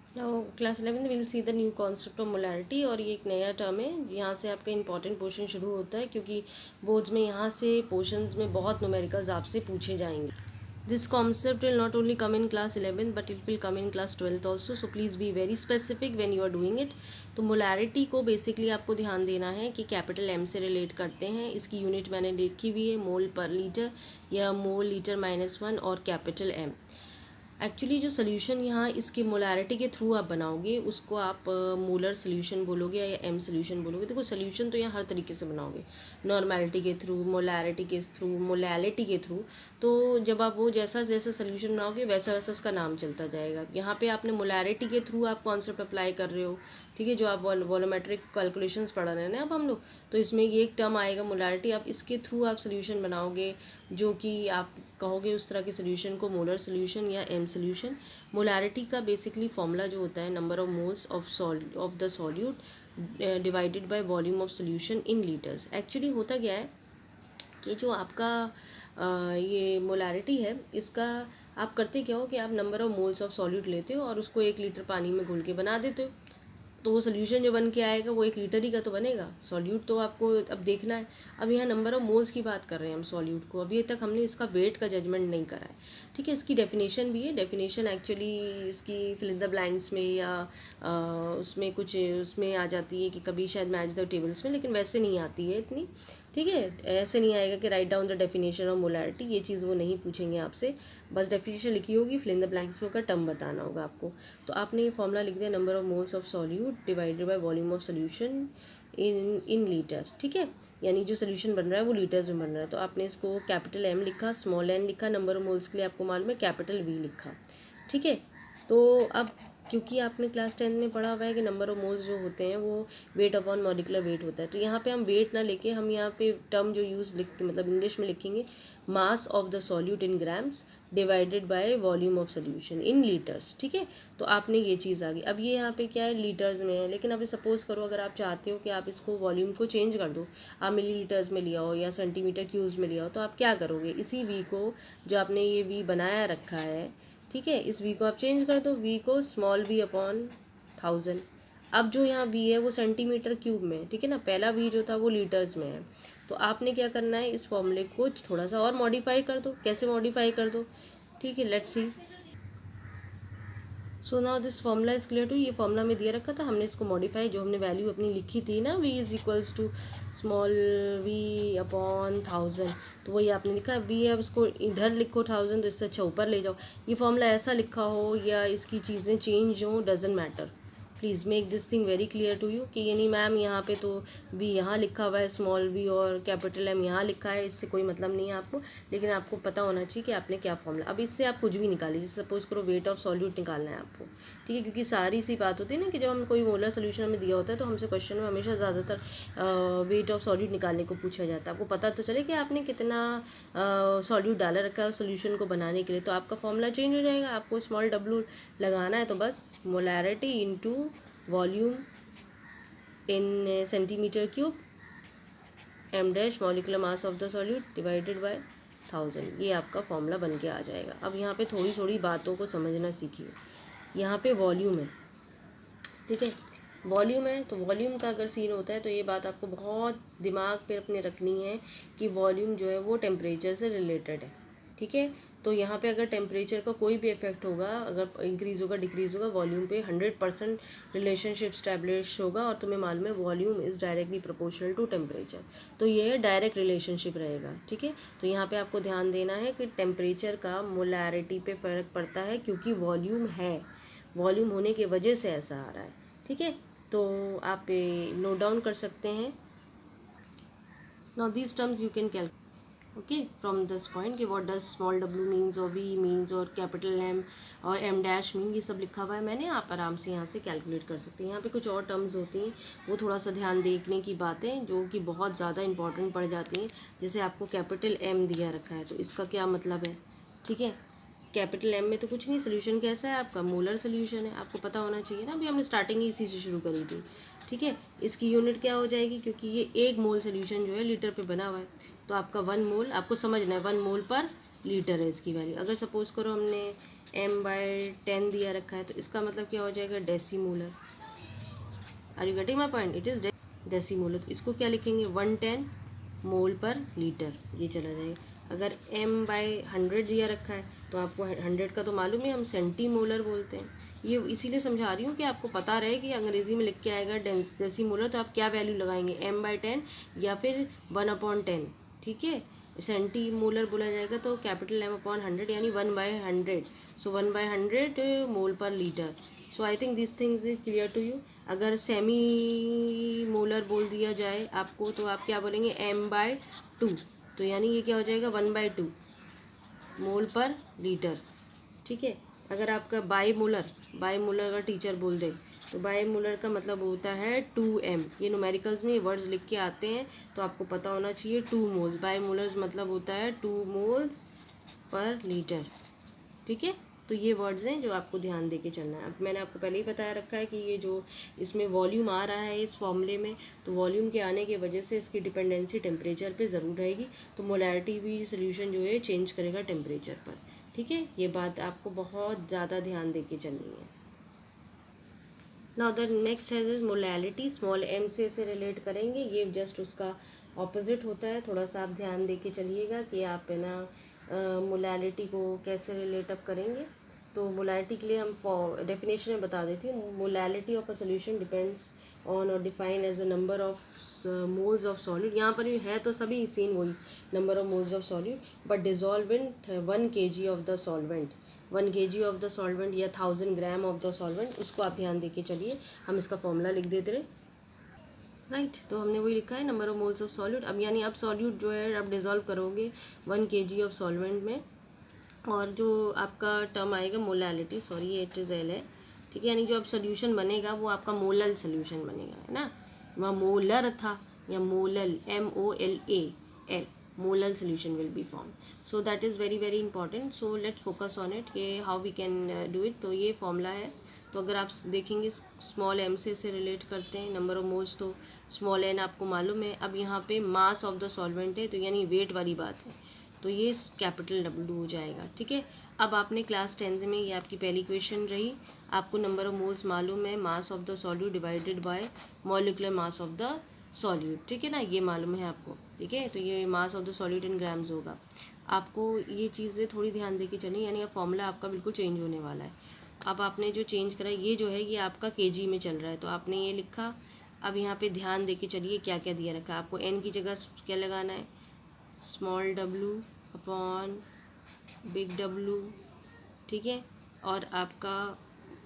Now class 11 will see the new concept of molarity, और ये एक नया टर्म है। यहाँ से आपका इंपॉर्टेंट पोर्शन शुरू होता है, क्योंकि बोर्ड्स में यहाँ से पोर्शंस में बहुत न्यूमेरिकल्स आपसे पूछे जाएंगे। This concept will not only come in class 11 but it will come in class 12 also, so please be very specific when you are doing it. तो मोलैरिटी को बेसिकली आपको ध्यान देना है कि कैपिटल एम से रिलेट करते हैं। इसकी यूनिट मैंने लिखी हुई है मोल पर लीटर या मोल लीटर -1 और कैपिटल एम। एक्चुअली जो सोल्यूशन यहाँ इसके मोलैरिटी के थ्रू आप बनाओगे उसको आप मोलर सोल्यूशन बोलोगे या एम सोल्यूशन बोलोगे। देखो सोल्यूशन तो यहाँ हर तरीके से बनाओगे, नॉर्मेलिटी के थ्रू, मोलैरिटी के थ्रू, मोलैलिटी के थ्रू। तो जब आप वो जैसा जैसा सोल्यूशन बनाओगे वैसा वैसा उसका नाम चलता जाएगा। यहाँ पे आपने मोलैरिटी के थ्रू आप कॉन्सेप्ट अप्लाई कर रहे हो, ठीक है, जो आप वॉल्यूमेट्रिक कैलकुलेशंस पढ़ रहे हैं ना अब हम लोग, तो इसमें ये एक टर्म आएगा मोलैरिटी, आप इसके थ्रू आप सोल्यूशन बनाओगे जो कि आप कहोगे उस तरह के सोल्यूशन को मोलर सोल्यूशन या एम सोल्यूशन। मोलैरिटी का बेसिकली फॉर्मूला जो होता है number of moles of the solute divided by volume of solution in litres. Actually होता क्या है कि जो आपका ये मोलैरिटी है इसका आप करते क्या हो कि आप number of moles of solute लेते हो और उसको 1 लीटर पानी में घोल के बना देते हो। तो वो सोल्यूशन जो बन के आएगा वो 1 लीटर ही का तो बनेगा। सॉल्यूट तो आपको अब देखना है। अब यहाँ नंबर ऑफ मोल्स की बात कर रहे हैं हम सॉल्यूट को, अभी तक हमने इसका वेट का जजमेंट नहीं करा है, ठीक है। इसकी डेफिनेशन भी है, डेफिनेशन एक्चुअली इसकी फिल इन द ब्लैंक्स में या उसमें कुछ उसमें आ जाती है कि कभी शायद मैच द टेबल्स में, लेकिन वैसे नहीं आती है इतनी, ठीक है। ऐसे नहीं आएगा कि write down the definition of molarity, ये चीज़ वो नहीं पूछेंगे आपसे। बस डेफिनेशन लिखी होगी, फिल इन द ब्लैंक्स में का टर्म बताना होगा आपको। तो आपने ये फॉर्मूला लिख दिया, number of moles of solute divided by volume of solution in litre, ठीक है। यानी जो सोल्यूशन बन रहा है वो लीटर्स में बन रहा है। तो आपने इसको कैपिटल एम लिखा, स्मॉल एन लिखा, नंबर ऑफ मोल्स के लिए आपको मालूम है कैपिटल वी लिखा, ठीक है। तो अब क्योंकि आपने क्लास 10 में पढ़ा हुआ है कि नंबर ऑफ मोल्स जो होते हैं वो वेट अपॉन मॉलिक्यूलर वेट होता है, तो यहाँ पे हम वेट ना लेके हम यहाँ पे टर्म जो यूज़ लिख मतलब इंग्लिश में लिखेंगे मास of the solute in grams divided by volume of solution in litres, ठीक है। तो आपने ये चीज़ आ गई। अब ये यहाँ पे क्या है, लीटर्स में है, लेकिन अभी सपोज़ करो अगर आप चाहते हो कि आप इसको वॉल्यूम को चेंज कर दो, आप मिली लीटर्स में लिया हो या सेंटीमीटर क्यूब्स में लिया हो, तो आप क्या करोगे, इसी वी को जो आपने ये वी बनाया रखा है, ठीक है, इस वी को आप चेंज कर दो, वी को स्मॉल वी अपॉन 1000। अब जो यहाँ वी है वो सेंटीमीटर क्यूब में है, ठीक है ना, पहला वी जो था वो लीटर्स में है। तो आपने क्या करना है, इस फॉर्मूले को थोड़ा सा और मॉडिफाई कर दो। कैसे मॉडिफाई कर दो, ठीक है, let's see. So now this formula is clear too. ये फॉर्मूला में दिया रखा था, हमने इसको मॉडिफाई, जो हमने वैल्यू अपनी लिखी थी ना, v is equals to small V upon 1000, तो वही आपने लिखा है वी। अब इसको इधर लिखो 1000, तो इससे अच्छा ऊपर ले जाओ। ये फॉर्मूला ऐसा लिखा हो या इसकी चीज़ें चेंज हो, doesn't matter. Please make this thing very clear to you कि ये नहीं मैम यहाँ पे तो वी यहाँ लिखा हुआ है स्मॉल वी और कैपिटल एम यहाँ लिखा है, इससे कोई मतलब नहीं है आपको, लेकिन आपको पता होना चाहिए कि आपने क्या फॉर्मूला। अब इससे आप कुछ भी निकालिए, जैसे सपोज करो वेट ऑफ सॉल्यूट निकालना है आपको, ठीक है, क्योंकि सारी सी बात होती है ना कि जब हम कोई मोलर सोल्यूशन हमें दिया होता है तो हमसे क्वेश्चन में हमेशा ज़्यादातर वेट ऑफ सॉल्यूट निकालने को पूछा जाता है। आपको पता तो चले कि आपने कितना सॉल्यूट डाला रखा है सोल्यूशन को बनाने के लिए, तो आपका फॉर्मूला चेंज हो जाएगा। आपको स्मॉल डब्ल्यू लगाना है, तो बस molarity into volume in centimetre cube M dash molecular mass of the solute divided by 1000, ये आपका फॉर्मूला बन के आ जाएगा। अब यहाँ पे थोड़ी थोड़ी बातों को समझना सीखिए। यहाँ पे वॉल्यूम है, ठीक है, वॉल्यूम है, तो वॉल्यूम का अगर सीन होता है तो ये बात आपको बहुत दिमाग पे अपने रखनी है कि वॉल्यूम जो है वो टेम्परेचर से रिलेटेड है, ठीक है। तो यहाँ पे अगर टेम्परेचर का कोई भी इफेक्ट होगा, अगर इंक्रीज़ होगा डिक्रीज़ होगा, वॉल्यूम पे 100% रिलेशनशिप स्टैब्लिश होगा, और तुम्हें मालूम है volume is directly proportional to temperature, तो ये डायरेक्ट रिलेशनशिप रहेगा, ठीक है। तो यहाँ पे आपको ध्यान देना है कि टेम्परेचर का मोलैरिटी पे फ़र्क पड़ता है, क्योंकि वॉल्यूम है, वॉल्यूम होने की वजह से ऐसा आ रहा है, ठीक है। तो आप नोट डाउन कर सकते हैं। Now these terms you can calculate, okay, from this point कि व्हाट डज स्मॉल डब्ल्यू मीन्स और वी मीन्स और कैपिटल एम और एम डैश मीन, ये सब लिखा हुआ है मैंने, आप आराम से यहाँ से कैलकुलेट कर सकते हैं। यहाँ पे कुछ और टर्म्स होती हैं, वो थोड़ा सा ध्यान देखने की बातें जो कि बहुत ज़्यादा इंपॉर्टेंट पड़ जाती हैं। जैसे आपको कैपिटल एम दिया रखा है, तो इसका क्या मतलब है, ठीक है। कैपिटल एम में तो कुछ नहीं, सोल्यूशन कैसा है आपका, मोलर सोल्यूशन है, आपको पता होना चाहिए ना, अभी हमने स्टार्टिंग ही इसी से शुरू करी थी, ठीक है। इसकी यूनिट क्या हो जाएगी, क्योंकि ये 1 मोल सोल्यूशन जो है लीटर पे बना हुआ है, तो आपका 1 मोल आपको समझना है, 1 मोल पर लीटर है इसकी वैल्यू। अगर सपोज करो हमने m/10 दिया रखा है, तो इसका मतलब क्या हो जाएगा, decimolar. Are you getting my point, it is decimolar. तो इसको क्या लिखेंगे, 110 मोल पर लीटर, ये चला जाएगा। अगर m/100 दिया रखा है तो आपको 100 का तो मालूम है, हम सेंटीमोलर बोलते हैं। ये इसीलिए समझा रही हूँ कि आपको पता रहे कि अंग्रेज़ी में लिख के आएगा डेसीमोलर तो आप क्या वैल्यू लगाएंगे, m/10 या फिर 1/10, ठीक है। सेंटीमोलर बोला जाएगा तो कैपिटल M/100 यानी 1/100, सो 1/100 mole per litre. So I think this things is clear to you. अगर सेमी मोलर बोल दिया जाए आपको तो आप क्या बोलेंगे, m/2, तो यानी ये क्या हो जाएगा, 1/2 मोल पर लीटर, ठीक है। अगर आपका बाई मोलर का टीचर बोल दे तो बाई मोलर का मतलब होता है 2m। ये न्यूमेरिकल्स में ये वर्ड्स लिख के आते हैं तो आपको पता होना चाहिए 2 मोल्स। बाई मोलर मतलब होता है 2 मोल्स पर लीटर, ठीक है। तो ये वर्ड्स हैं जो आपको ध्यान दे के चलना है। अब मैंने आपको पहले ही बताया रखा है कि ये जो इसमें वॉल्यूम आ रहा है इस फॉर्मूले में, तो वॉल्यूम के आने की वजह से इसकी डिपेंडेंसी टेम्परेचर पे ज़रूर रहेगी, तो मोलैरिटी भी सोल्यूशन जो है चेंज करेगा टेम्परेचर पर, ठीक है। ये बात आपको बहुत ज़्यादा ध्यान दे के चलनी है। नाउ द नेक्स्ट है इज मोलैलिटी, स्मॉल m से इसे रिलेट करेंगे, ये जस्ट उसका ऑपोजिट होता है। थोड़ा सा आप ध्यान दे के चलिएगा कि आप है ना मोलैलिटी को कैसे रिलेट अप करेंगे। तो मोलैलिटी के लिए हम डेफिनेशन में बता देती हूँ। Molality of a solution depends on और defined as a number of moles of solute. यहाँ पर भी है तो सभी सेम वही, number of moles of solute but dissolve in 1 kg of the solvent. 1 kg of the solvent या 1000 gram of the solvent, उसको आप ध्यान दे के चलिए। हम इसका फॉर्मूला लिख देते रहे, राइट। तो हमने वही लिखा है, number of moles of solute. अब यानी आप सॉल्यूट जो है आप डिज़ोल्व करोगे 1 kg ऑफ सॉल्वेंट में, और जो आपका टर्म आएगा मोलैलिटी, सॉरी ये इट इज़ एल है, ठीक है। यानी जो अब सोल्यूशन बनेगा वो आपका मोलल सोल्यूशन बनेगा, है ना। वहाँ मोलर था या molal, MOLAL, molal solution will be form. So that is very very important. So let focus on it कि how we can do it. तो ये फॉर्मूला है। तो अगर आप देखेंगे स्मॉल m से रिलेट करते हैं नंबर ऑफ मोल्स, तो स्मॉल n आपको मालूम है। अब यहाँ पे मास ऑफ द सॉल्वेंट है तो यानी वेट वाली बात है, तो ये कैपिटल W हो जाएगा, ठीक है। अब आपने क्लास 10th में, ये आपकी पहली क्वेश्चन रही, आपको नंबर ऑफ मोल्स मालूम है, मास of the solute divided bye molecular mass of the solute, ठीक है ना, ये मालूम है आपको, ठीक है। तो ये मास of the solute in grams होगा। आपको ये चीज़ें थोड़ी ध्यान दे के चलिए, यानी अब फॉर्मूला आपका बिल्कुल चेंज होने वाला है। अब आपने जो चेंज करा ये जो है ये आपका kg में चल रहा है, तो आपने ये लिखा। अब यहाँ पे ध्यान दे के चलिए क्या क्या दिया रखा है। आपको n की जगह क्या लगाना है, small w upon big W, ठीक है। और आपका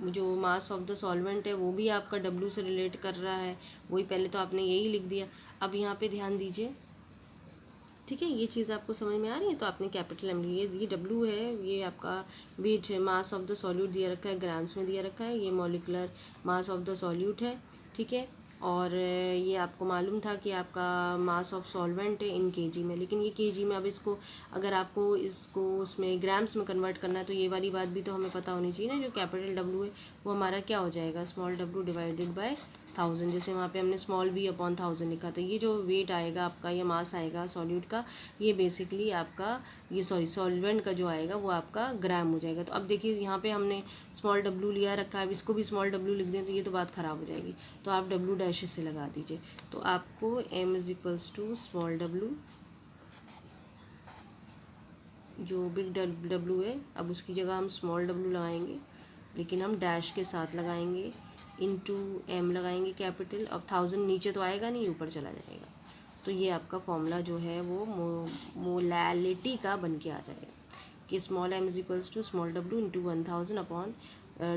जो मास ऑफ द सॉल्वेंट है वो भी आपका W से रिलेट कर रहा है, वही पहले तो आपने यही लिख दिया। अब यहाँ पे ध्यान दीजिए, ठीक है, ये चीज़ आपको समझ में आ रही है। तो आपने कैपिटल M ये W है, ये आपका वेट है, मास ऑफ द सॉल्यूट दिया रखा है, ग्राम्स में दिया रखा है, ये molecular mass of the solute है, ठीक है। और ये आपको मालूम था कि आपका मास ऑफ सॉल्वेंट है इन kg में, लेकिन ये kg में अब इसको अगर आपको इसको उसमें ग्राम्स में कन्वर्ट करना है तो ये वाली बात भी तो हमें पता होनी चाहिए ना। जो कैपिटल W है वो हमारा क्या हो जाएगा, स्मॉल w डिवाइडेड बाय 1000, जैसे वहाँ पे हमने स्मॉल v अपॉन 1000 लिखा था। ये जो वेट आएगा आपका या मास आएगा सॉल्यूट का, ये बेसिकली आपका ये सॉल्वेंट का जो आएगा वो आपका ग्राम हो जाएगा। तो अब देखिए यहाँ पे हमने स्मॉल w लिया रखा है, अब इसको भी स्मॉल w लिख दें तो ये तो बात ख़राब हो जाएगी, तो आप w डैश से लगा दीजिए। तो आपको m is equals to small w, जो बिग W है अब उसकी जगह हम स्मॉल w लगाएंगे, लेकिन हम डैश के साथ लगाएंगे, इनटू m लगाएंगे कैपिटल। अब 1000 नीचे तो आएगा नहीं, ऊपर चला जाएगा। तो ये आपका फॉर्मूला जो है वो मोलैलिटी का बन के आ जाएगा कि small m is equals to small w into 1000 upon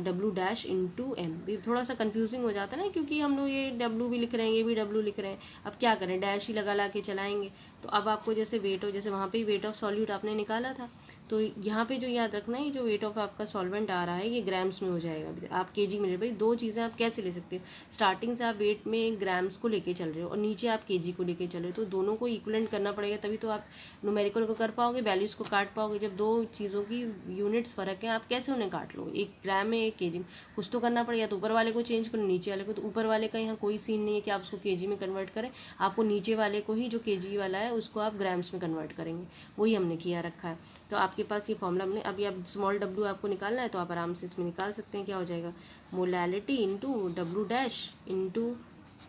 W dash into M। भी थोड़ा सा कंफ्यूजिंग हो जाता है ना, क्योंकि हम लोग ये W भी लिख रहे हैं, ये भी W लिख रहे हैं। अब क्या करें, डैश ही लगा के चलाएंगे। तो अब आपको जैसे वेट हो, जैसे वहाँ पे वेट ऑफ सॉल्यूट आपने निकाला था, तो यहाँ पे जो याद रखना है, ये जो वेट ऑफ आपका सॉल्वेंट आ रहा है ये ग्राम्स में हो जाएगा। आप kg में ले, भाई दो चीज़ें आप कैसे ले सकते हो, स्टार्टिंग से आप वेट में ग्राम्स को लेके चल रहे हो और नीचे आप kg को लेके चल रहे हो, तो दोनों को इक्वलेंट करना पड़ेगा, तभी तो आप न्यूमेरिकल को कर पाओगे, वैल्यूज़ को काट पाओगे। जब दो चीज़ों की यूनिट्स फ़र्क है, आप कैसे उन्हें काट लोगे, एक ग्राम में एक kg में, कुछ तो करना पड़ेगा। तो ऊपर वाले को चेंज करो, नीचे वाले को, तो ऊपर वाले का यहाँ कोई सीन नहीं है कि आप उसको kg में कन्वर्ट करें, आपको नीचे वाले को ही जो kg वाला है उसको आप ग्राम्स में कन्वर्ट करेंगे, वही हमने किया रखा है। तो आपके आपके पास ये फॉर्मूला हमने अभी, आप स्मॉल w आपको निकालना है तो आप आराम से इसमें निकाल सकते हैं। क्या हो जाएगा, molality into w dash into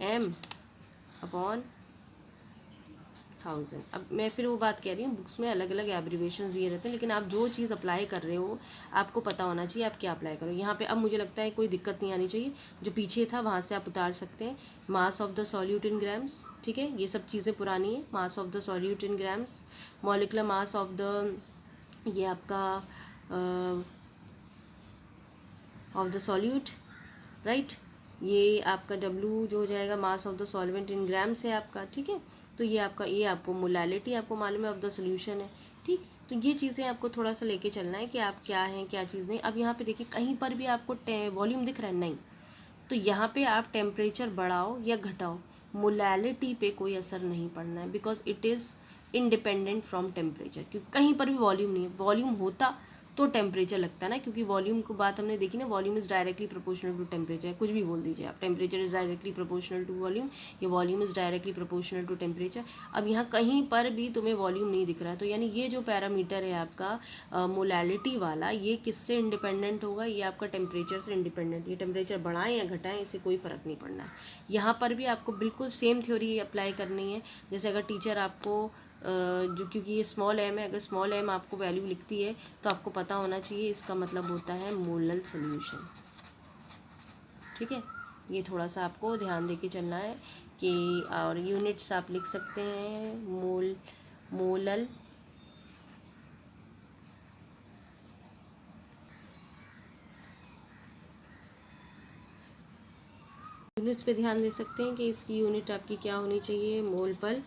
m upon 1000। अब मैं फिर वो बात कह रही हूँ, बुक्स में अलग अलग एब्रीवेशन दिए रहते हैं, लेकिन आप जो चीज़ अप्लाई कर रहे हो आपको पता होना चाहिए आप क्या अप्लाई करो। यहाँ पे अब मुझे लगता है कोई दिक्कत नहीं आनी चाहिए, जो पीछे था वहाँ से आप उतार सकते हैं। मास of the solute in grams, ठीक है, ये सब चीज़ें पुरानी है। मास of the solute in grams, molecular mass of the, ये आपका ऑफ द सॉल्यूट, राइट, ये आपका W जो हो जाएगा मास of the solvent in grams है आपका, ठीक है। तो ये आपका, ये आपको मोलैलिटी आपको मालूम है ऑफ द सोल्यूशन है, ठीक। तो ये चीज़ें आपको थोड़ा सा लेके चलना है कि आप क्या हैं क्या चीज़ नहीं। अब यहाँ पे देखिए कहीं पर भी आपको वॉल्यूम दिख रहा है नहीं, तो यहाँ पे आप टेम्परेचर बढ़ाओ या घटाओ, मोलैलिटी पे कोई असर नहीं पड़ना है, because it is independent from temperature. क्योंकि कहीं पर भी वॉल्यूम नहीं है, वॉल्यूम होता तो टेम्परेचर लगता है ना, क्योंकि वॉल्यूम को बात हमने देखी ना, volume is directly proportional to temperature. कुछ भी बोल दीजिए आप, temperature is directly proportional to volume, ये volume is directly proportional to temperature. अब यहाँ कहीं पर भी तुम्हें वॉल्यूम नहीं दिख रहा है, तो यानी ये जो पैरामीटर है आपका मोलैलिटी वाला, ये किससे इंडिपेंडेंट होगा, ये आपका टेम्परेचर से इंडिपेंडेंट। ये टेम्परेचर बढ़ाएं या घटाएं इससे कोई फ़र्क नहीं पड़ना है। यहाँ पर भी आपको बिल्कुल सेम थ्योरी अप्लाई करनी है। जैसे अगर टीचर आपको जो, क्योंकि ये स्मॉल m है, अगर स्मॉल m आपको वैल्यू लिखती है तो आपको पता होना चाहिए इसका मतलब होता है मोलल सोल्यूशन, ठीक है। ये थोड़ा सा आपको ध्यान देके चलना है कि, और यूनिट्स आप लिख सकते हैं, मोलल, यूनिट्स पे ध्यान दे सकते हैं कि इसकी यूनिट आपकी क्या होनी चाहिए, मोल पर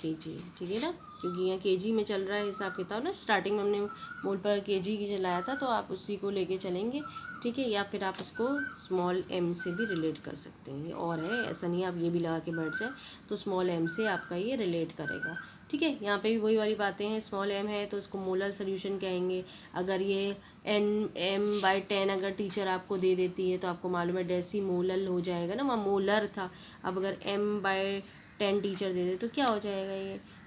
केजी, ठीक है ना, क्योंकि यहाँ केजी में चल रहा है हिसाब किताब ना। स्टार्टिंग में हमने मोल पर केजी की चलाया था, तो आप उसी को लेके चलेंगे, ठीक है। या फिर आप उसको स्मॉल m से भी रिलेट कर सकते हैं, ये और है, ऐसा नहीं आप ये भी लगा के बैठ जाए, तो स्मॉल m से आपका ये रिलेट करेगा, ठीक है। यहाँ पे भी वही वाली बातें हैं, स्मॉल m है तो उसको मोलर सोल्यूशन कहेंगे। अगर ये m/10 अगर टीचर आपको दे देती है तो आपको मालूम है डेसी मोलल हो जाएगा ना, वहाँ मोलर था। अब अगर m/10 टीचर दे दे तो क्या हो जाएगा,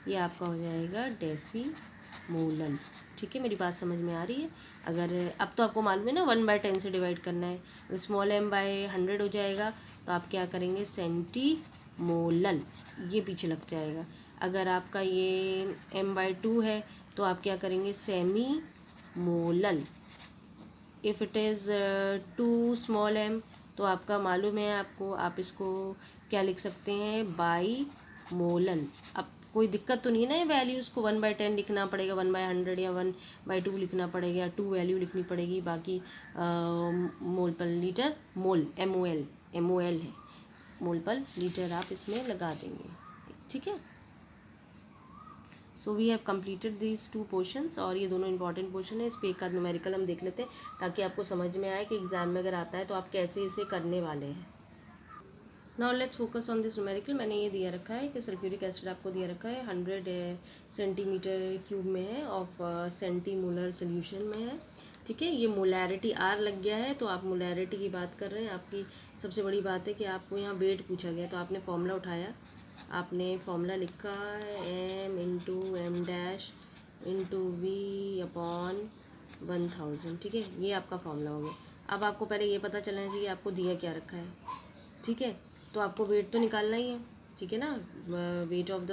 ये आपका हो जाएगा डेसी मोलल, ठीक है। मेरी बात समझ में आ रही है। अगर अब तो आपको मालूम है ना 1/10 से डिवाइड करना है, स्मॉल m/100 हो जाएगा तो आप क्या करेंगे, सेंटी मोलल, ये पीछे लग जाएगा। अगर आपका ये m/2 है तो आप क्या करेंगे, semi molal. If it is 2 small m तो आपका मालूम है आपको, आप इसको क्या लिख सकते हैं, बाई मोलल। अब कोई दिक्कत तो नहीं है ना, ये वैल्यूज़ को 1/10 लिखना पड़ेगा, 1/100 या 1/2 लिखना पड़ेगा, या 2 वैल्यू लिखनी पड़ेगी, बाकी मोल पर लीटर, मोल MOL है, मोल पर लीटर आप इसमें लगा देंगे, ठीक है। So we have completed these 2 portions, और ये दोनों इंपॉर्टेंट पोर्शन है। इस पे एक आध न्यूमेरिकल हम देख लेते हैं ताकि आपको समझ में आए कि एग्जाम में अगर आता है तो आप कैसे इसे करने वाले हैं। Now let's focus on this numerical. मैंने ये दिया रखा है कि सल्फ्यूरिक एसिड आपको दिया रखा है 100 सेंटीमीटर क्यूब में है, ऑफ सेंटीमोलर सोल्यूशन में है, ठीक है। ये मोलैरिटी R लग गया है, तो आप मोलैरिटी की बात कर रहे हैं। आपकी सबसे बड़ी बात है कि आपको यहाँ वेट पूछा गया, तो आपने फॉर्मूला उठाया, आपने फॉर्मूला लिखा है m/m-v/1000, ठीक है। ये आपका फॉर्मूला हो गया। अब आपको पहले ये पता चलना चाहिए आपको दिया क्या रखा है, ठीक है। तो आपको वेट तो निकालना ही है, ठीक है ना। वेट ऑफ द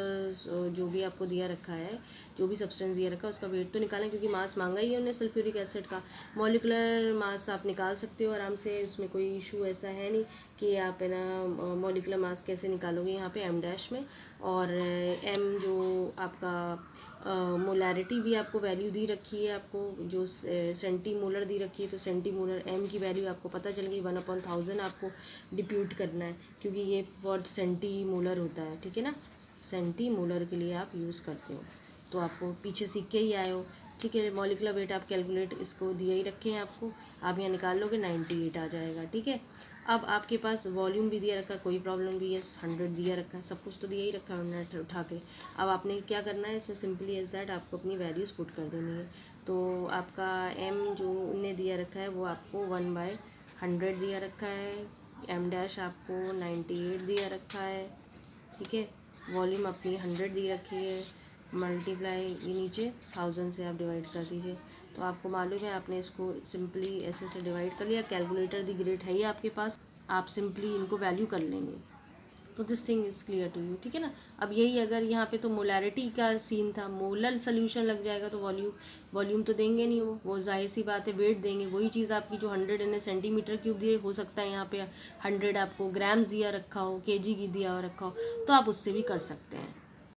जो भी आपको दिया रखा है, जो भी सब्सटेंस दिया रखा है उसका वेट तो निकालना है, क्योंकि मास मांगा ही है उन्हें सल्फ्यूरिक एसिड का। मॉलिकुलर मास आप निकाल सकते हो आराम से, उसमें कोई इशू ऐसा है नहीं कि आप है ना मॉलिकुलर मास कैसे निकालोगे यहाँ पे m' में। और m जो आपका मोलैरिटी भी आपको वैल्यू दी रखी है, आपको जो सेंटीमोलर दी रखी है, तो सेंटीमोलर m की वैल्यू आपको पता चल गई, 1/1000 आपको डिप्यूट करना है, क्योंकि ये वर्ड सेंटीमोलर होता है, ठीक है ना। सेंटीमोलर के लिए आप यूज़ करते हो, तो आपको पीछे सीख के ही आए हो, ठीक है। मॉलिकुलर वेट आप कैलकुलेट इसको दिए ही रखे हैं आपको, आप यहाँ निकाल लोगे 98 आ जाएगा, ठीक है। अब आपके पास वॉल्यूम भी दिया रखा है, कोई प्रॉब्लम भी है, 100 दिया रखा है, सब कुछ तो दिया ही रखा है हमने उठा के। अब आपने क्या करना है इसमें, सिंपली एज दैट आपको अपनी वैल्यूज़ पुट कर देनी है। तो आपका m जो उनने दिया रखा है वो आपको 1/100 दिया रखा है, m' आपको 98 दिया रखा है, ठीक है। वॉल्यूम अपनी 100 दी रखी है, मल्टीप्लाई ये नीचे 1000 से आप डिवाइड कर दीजिए। तो आपको मालूम है आपने इसको सिंपली ऐसे से डिवाइड कर लिया। कैलकुलेटर दी ग्रेट है ही आपके पास, आप सिंपली इनको वैल्यू कर लेंगे। तो this thing is clear to you, ठीक है ना। अब यही अगर यहाँ पे तो मोलैरिटी का सीन था, मोलर सोल्यूशन लग जाएगा तो वॉल्यूम तो देंगे नहीं, वो जाहिर सी बात है वेट देंगे। वही चीज़ आपकी जो 100 इन सेंटीमीटर क्यूब दिए, हो सकता है यहाँ पे 100 आपको ग्राम्स दिया रखा हो, केजी की दिया रखा हो, तो आप उससे भी कर सकते हैं।